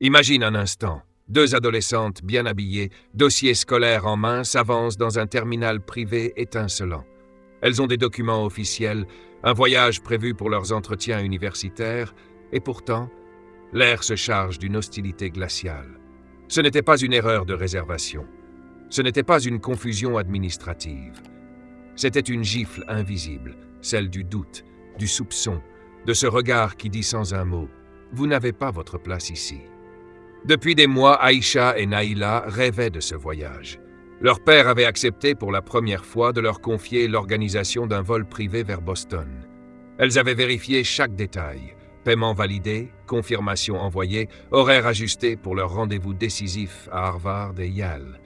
Imagine un instant, deux adolescentes bien habillées, dossiers scolaires en main, s'avancent dans un terminal privé étincelant. Elles ont des documents officiels, un voyage prévu pour leurs entretiens universitaires, et pourtant, l'air se charge d'une hostilité glaciale. Ce n'était pas une erreur de réservation. Ce n'était pas une confusion administrative. C'était une gifle invisible, celle du doute, du soupçon, de ce regard qui dit sans un mot « Vous n'avez pas votre place ici ». Depuis des mois, Aïcha et Naïla rêvaient de ce voyage. Leur père avait accepté pour la première fois de leur confier l'organisation d'un vol privé vers Boston. Elles avaient vérifié chaque détail. Paiement validé, confirmation envoyée, horaire ajusté pour leur rendez-vous décisif à Harvard et Yale.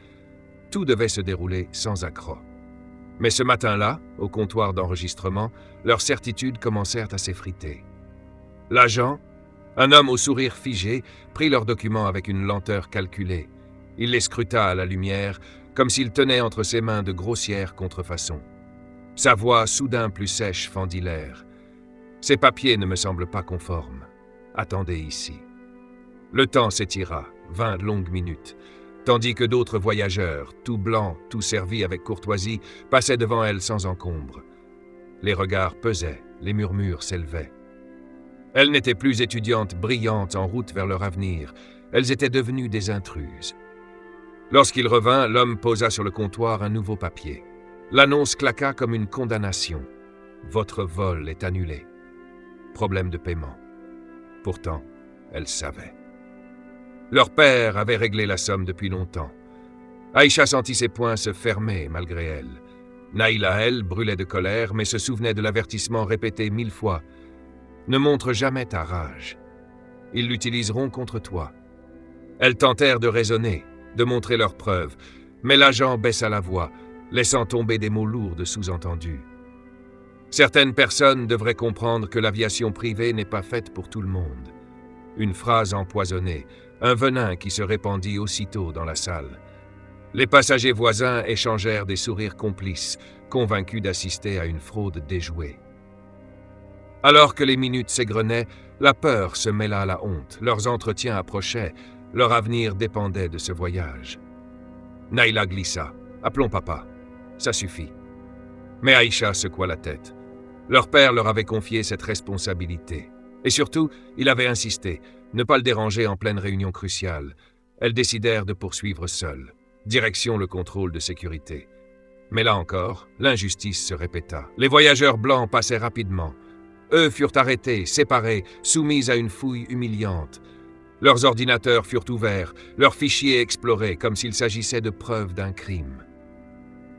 Tout devait se dérouler sans accroc. Mais ce matin-là, au comptoir d'enregistrement, leurs certitudes commencèrent à s'effriter. L'agent, un homme au sourire figé, prit leurs documents avec une lenteur calculée. Il les scruta à la lumière, comme s'il tenait entre ses mains de grossières contrefaçons. Sa voix, soudain plus sèche, fendit l'air. « Ces papiers ne me semblent pas conformes. Attendez ici. » Le temps s'étira, 20 longues minutes, tandis que d'autres voyageurs, tout blancs, tout servis avec courtoisie, passaient devant elle sans encombre. Les regards pesaient, les murmures s'élevaient. Elles n'étaient plus étudiantes brillantes en route vers leur avenir, elles étaient devenues des intruses. Lorsqu'il revint, l'homme posa sur le comptoir un nouveau papier. L'annonce claqua comme une condamnation. « Votre vol est annulé. » Problème de paiement. Pourtant, elles savaient. Leur père avait réglé la somme depuis longtemps. Aïcha sentit ses poings se fermer malgré elle. Naïla, elle, brûlait de colère, mais se souvenait de l'avertissement répété 1000 fois. « Ne montre jamais ta rage. Ils l'utiliseront contre toi. » Elles tentèrent de raisonner, de montrer leurs preuves, mais l'agent baissa la voix, laissant tomber des mots lourds de sous-entendus. Certaines personnes devraient comprendre que l'aviation privée n'est pas faite pour tout le monde. Une phrase empoisonnée, un venin qui se répandit aussitôt dans la salle. Les passagers voisins échangèrent des sourires complices, convaincus d'assister à une fraude déjouée. Alors que les minutes s'égrenaient, la peur se mêla à la honte, leurs entretiens approchaient, leur avenir dépendait de ce voyage. Naïla glissa. « Appelons papa. Ça suffit. » Mais Aïcha secoua la tête. Leur père leur avait confié cette responsabilité. Et surtout, il avait insisté, ne pas le déranger en pleine réunion cruciale. Elles décidèrent de poursuivre seules. Direction le contrôle de sécurité. Mais là encore, l'injustice se répéta. Les voyageurs blancs passaient rapidement. Eux furent arrêtés, séparés, soumis à une fouille humiliante. Leurs ordinateurs furent ouverts, leurs fichiers explorés comme s'il s'agissait de preuves d'un crime.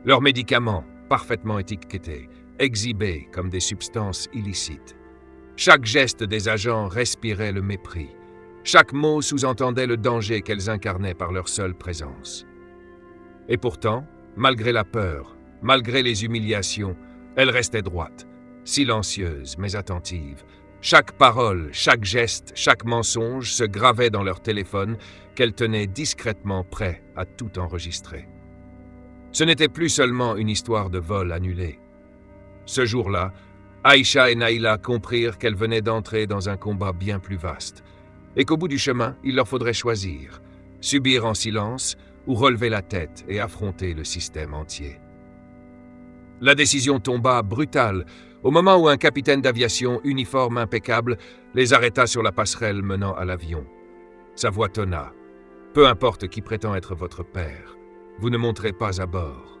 Leurs médicaments, parfaitement étiquetés, exhibés comme des substances illicites. Chaque geste des agents respirait le mépris. Chaque mot sous-entendait le danger qu'elles incarnaient par leur seule présence. Et pourtant, malgré la peur, malgré les humiliations, elles restaient droites, silencieuses mais attentives. Chaque parole, chaque geste, chaque mensonge se gravait dans leur téléphone qu'elles tenaient discrètement prêts à tout enregistrer. Ce n'était plus seulement une histoire de vol annulé. Ce jour-là, Aïcha et Naïla comprirent qu'elles venaient d'entrer dans un combat bien plus vaste, et qu'au bout du chemin, il leur faudrait choisir, subir en silence ou relever la tête et affronter le système entier. La décision tomba brutale au moment où un capitaine d'aviation, uniforme impeccable, les arrêta sur la passerelle menant à l'avion. Sa voix tonna. « Peu importe qui prétend être votre père, vous ne monterez pas à bord. »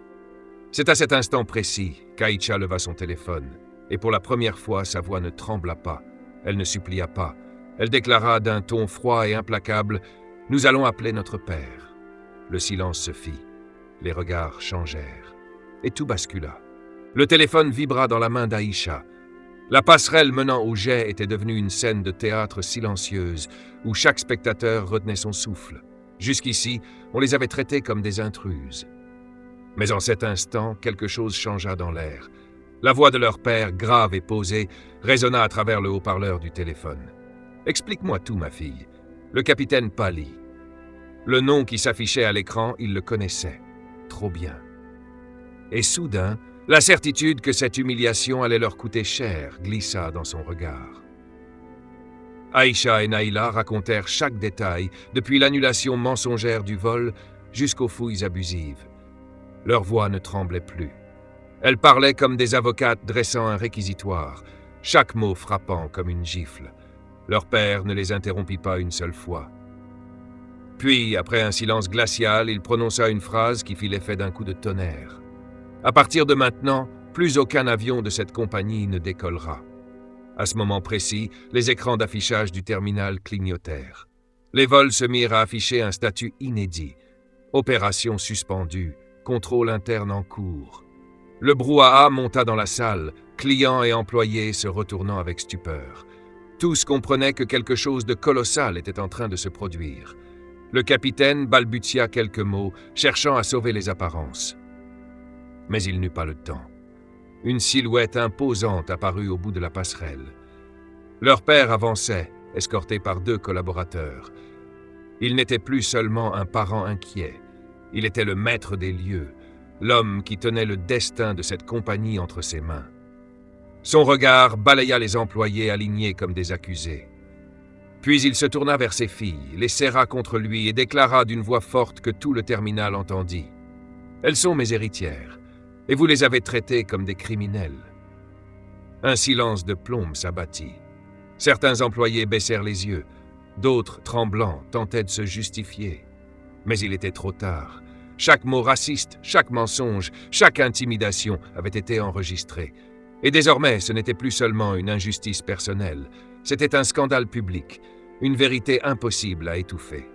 C'est à cet instant précis qu'Aïcha leva son téléphone, et pour la première fois, sa voix ne trembla pas, elle ne supplia pas. Elle déclara d'un ton froid et implacable « Nous allons appeler notre père. » Le silence se fit, les regards changèrent, et tout bascula. Le téléphone vibra dans la main d'Aïcha. La passerelle menant au jet était devenue une scène de théâtre silencieuse, où chaque spectateur retenait son souffle. Jusqu'ici, on les avait traitées comme des intruses. Mais en cet instant, quelque chose changea dans l'air. La voix de leur père, grave et posée, résonna à travers le haut-parleur du téléphone. « Explique-moi tout, ma fille. » Le capitaine pâlit. Le nom qui s'affichait à l'écran, il le connaissait. Trop bien. Et soudain, la certitude que cette humiliation allait leur coûter cher glissa dans son regard. Aïcha et Naïla racontèrent chaque détail, depuis l'annulation mensongère du vol jusqu'aux fouilles abusives. Leur voix ne tremblait plus. Elles parlaient comme des avocates dressant un réquisitoire, chaque mot frappant comme une gifle. Leur père ne les interrompit pas une seule fois. Puis, après un silence glacial, il prononça une phrase qui fit l'effet d'un coup de tonnerre. « À partir de maintenant, plus aucun avion de cette compagnie ne décollera. » À ce moment précis, les écrans d'affichage du terminal clignotèrent. Les vols se mirent à afficher un statut inédit. Opération suspendue, contrôle interne en cours. Le brouhaha monta dans la salle, clients et employés se retournant avec stupeur. Tous comprenaient que quelque chose de colossal était en train de se produire. Le capitaine balbutia quelques mots, cherchant à sauver les apparences. Mais il n'eut pas le temps. Une silhouette imposante apparut au bout de la passerelle. Leur père avançait, escorté par 2 collaborateurs. Il n'était plus seulement un parent inquiet. Il était le maître des lieux, l'homme qui tenait le destin de cette compagnie entre ses mains. Son regard balaya les employés alignés comme des accusés. Puis il se tourna vers ses filles, les serra contre lui et déclara d'une voix forte que tout le terminal entendit. « Elles sont mes héritières, et vous les avez traitées comme des criminels. » Un silence de plomb s'abattit. Certains employés baissèrent les yeux, d'autres, tremblants, tentaient de se justifier. Mais il était trop tard. Chaque mot raciste, chaque mensonge, chaque intimidation avait été enregistré. Et désormais, ce n'était plus seulement une injustice personnelle, c'était un scandale public, une vérité impossible à étouffer.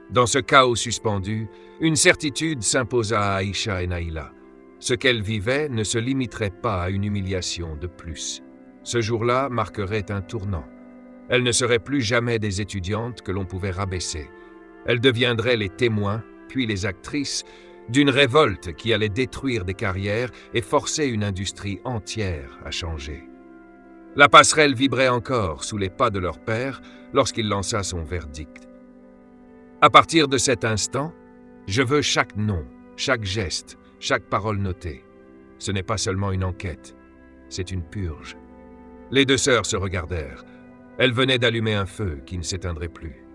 Dans ce chaos suspendu, une certitude s'imposa à Aïcha et Naïla. Ce qu'elles vivaient ne se limiterait pas à une humiliation de plus. Ce jour-là marquerait un tournant. Elles ne seraient plus jamais des étudiantes que l'on pouvait rabaisser. Elles deviendraient les témoins, puis les actrices, d'une révolte qui allait détruire des carrières et forcer une industrie entière à changer. La passerelle vibrait encore sous les pas de leur père lorsqu'il lança son verdict. À partir de cet instant, je veux chaque nom, chaque geste, chaque parole notée. Ce n'est pas seulement une enquête, c'est une purge. Les 2 sœurs se regardèrent. Elles venaient d'allumer un feu qui ne s'éteindrait plus.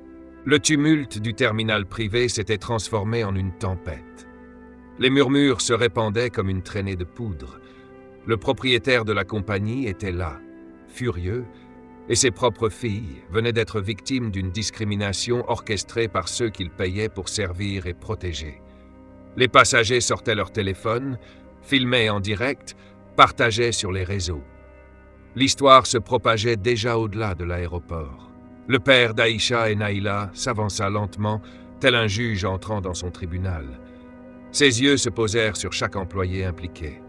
Le tumulte du terminal privé s'était transformé en une tempête. Les murmures se répandaient comme une traînée de poudre. Le propriétaire de la compagnie était là, furieux, et ses propres filles venaient d'être victimes d'une discrimination orchestrée par ceux qu'il payait pour servir et protéger. Les passagers sortaient leur téléphone, filmaient en direct, partageaient sur les réseaux. L'histoire se propageait déjà au-delà de l'aéroport. Le père d'Aïcha et Naïla s'avança lentement, tel un juge entrant dans son tribunal. Ses yeux se posèrent sur chaque employé impliqué.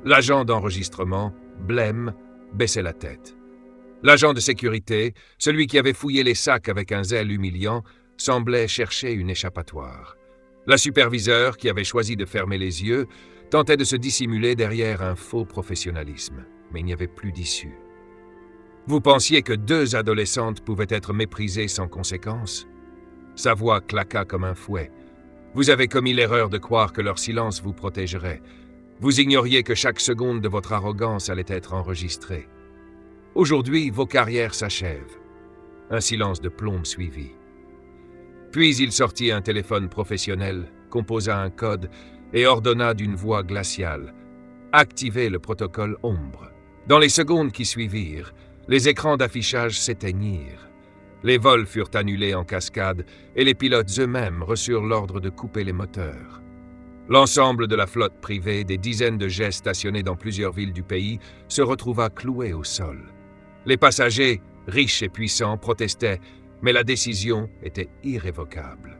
L'agent d'enregistrement, blême, baissait la tête. L'agent de sécurité, celui qui avait fouillé les sacs avec un zèle humiliant, semblait chercher une échappatoire. La superviseure, qui avait choisi de fermer les yeux, tentait de se dissimuler derrière un faux professionnalisme, mais il n'y avait plus d'issue. Vous pensiez que 2 adolescentes pouvaient être méprisées sans conséquence? Sa voix claqua comme un fouet. Vous avez commis l'erreur de croire que leur silence vous protégerait. Vous ignoriez que chaque seconde de votre arrogance allait être enregistrée. Aujourd'hui, vos carrières s'achèvent. Un silence de plomb suivit. Puis il sortit un téléphone professionnel, composa un code et ordonna d'une voix glaciale « Activez le protocole ombre ». Dans les secondes qui suivirent, les écrans d'affichage s'éteignirent. Les vols furent annulés en cascade et les pilotes eux-mêmes reçurent l'ordre de couper les moteurs. L'ensemble de la flotte privée, des dizaines de jets stationnés dans plusieurs villes du pays, se retrouva cloué au sol. Les passagers, riches et puissants, protestaient, mais la décision était irrévocable.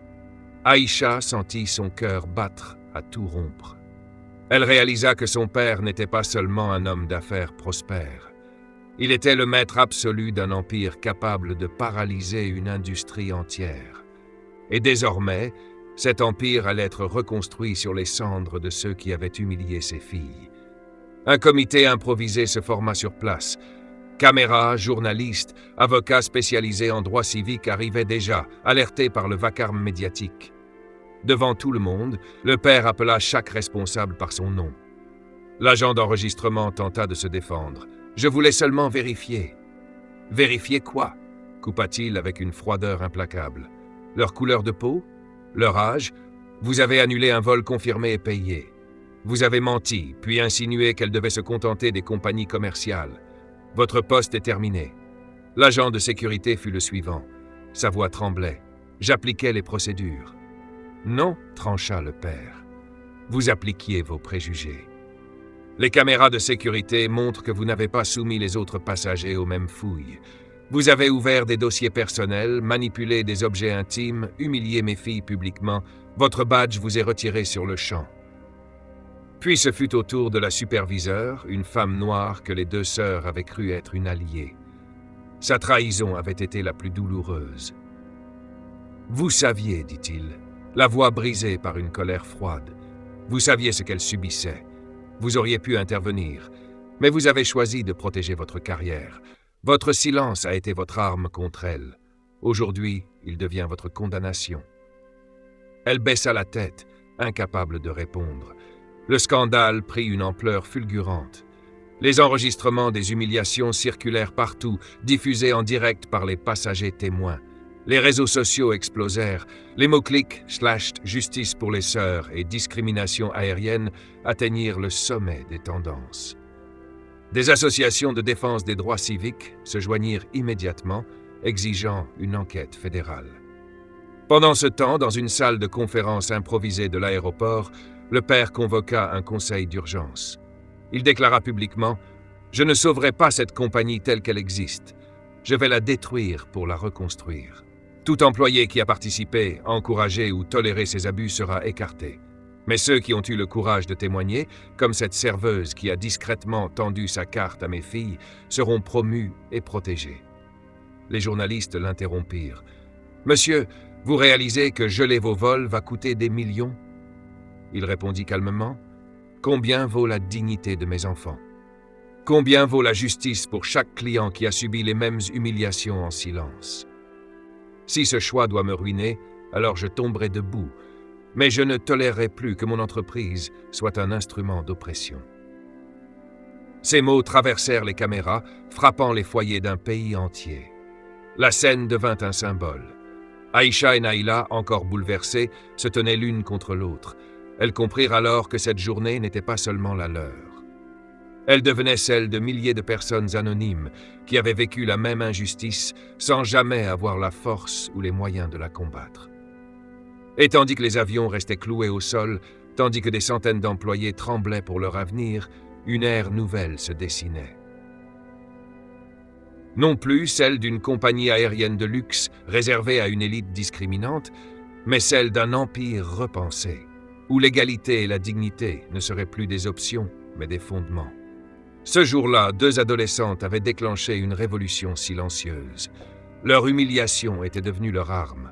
Aïcha sentit son cœur battre à tout rompre. Elle réalisa que son père n'était pas seulement un homme d'affaires prospère. Il était le maître absolu d'un empire capable de paralyser une industrie entière. Et désormais, cet empire allait être reconstruit sur les cendres de ceux qui avaient humilié ses filles. Un comité improvisé se forma sur place. Caméras, journalistes, avocats spécialisés en droit civique arrivaient déjà, alertés par le vacarme médiatique. Devant tout le monde, le père appela chaque responsable par son nom. L'agent d'enregistrement tenta de se défendre. « Je voulais seulement vérifier. » « Vérifier quoi » coupa-t-il avec une froideur implacable. Leur couleur de peau? Leur âge? Vous avez annulé un vol confirmé et payé. Vous avez menti, puis insinué qu'elle devait se contenter des compagnies commerciales. Votre poste est terminé. L'agent de sécurité fut le suivant. Sa voix tremblait. J'appliquais les procédures. Non, trancha le père. Vous appliquiez vos préjugés. Les caméras de sécurité montrent que vous n'avez pas soumis les autres passagers aux mêmes fouilles. Vous avez ouvert des dossiers personnels, manipulé des objets intimes, humilié mes filles publiquement. Votre badge vous est retiré sur le champ. Puis ce fut au tour de la superviseure, une femme noire que les deux sœurs avaient cru être une alliée. Sa trahison avait été la plus douloureuse. Vous saviez, dit-il, la voix brisée par une colère froide. Vous saviez ce qu'elle subissait. Vous auriez pu intervenir, mais vous avez choisi de protéger votre carrière. Votre silence a été votre arme contre elle. Aujourd'hui, il devient votre condamnation. Elle baissa la tête, incapable de répondre. Le scandale prit une ampleur fulgurante. Les enregistrements des humiliations circulèrent partout, diffusés en direct par les passagers témoins. Les réseaux sociaux explosèrent. Les mots-clics / justice pour les sœurs et discrimination aérienne atteignirent le sommet des tendances. Des associations de défense des droits civiques se joignirent immédiatement, exigeant une enquête fédérale. Pendant ce temps, dans une salle de conférence improvisée de l'aéroport, le père convoqua un conseil d'urgence. Il déclara publiquement « Je ne sauverai pas cette compagnie telle qu'elle existe. Je vais la détruire pour la reconstruire. Tout employé qui a participé, encouragé ou toléré ces abus sera écarté. Mais ceux qui ont eu le courage de témoigner, comme cette serveuse qui a discrètement tendu sa carte à mes filles, seront promus et protégés. » Les journalistes l'interrompirent. « Monsieur, vous réalisez que geler vos vols va coûter des millions ?» Il répondit calmement. « Combien vaut la dignité de mes enfants? Combien vaut la justice pour chaque client qui a subi les mêmes humiliations en silence? Si ce choix doit me ruiner, alors je tomberai debout, mais je ne tolérerai plus que mon entreprise soit un instrument d'oppression. » Ces mots traversèrent les caméras, frappant les foyers d'un pays entier. La scène devint un symbole. Aïcha et Naïla, encore bouleversées, se tenaient l'une contre l'autre. Elles comprirent alors que cette journée n'était pas seulement la leur. Elle devenait celle de milliers de personnes anonymes qui avaient vécu la même injustice sans jamais avoir la force ou les moyens de la combattre. Et tandis que les avions restaient cloués au sol, tandis que des centaines d'employés tremblaient pour leur avenir, une ère nouvelle se dessinait. Non plus celle d'une compagnie aérienne de luxe réservée à une élite discriminante, mais celle d'un empire repensé, où l'égalité et la dignité ne seraient plus des options, mais des fondements. Ce jour-là, 2 adolescentes avaient déclenché une révolution silencieuse. Leur humiliation était devenue leur arme,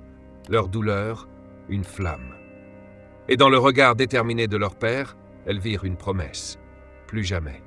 leur douleur, une flamme. Et dans le regard déterminé de leur père, elles virent une promesse. Plus jamais.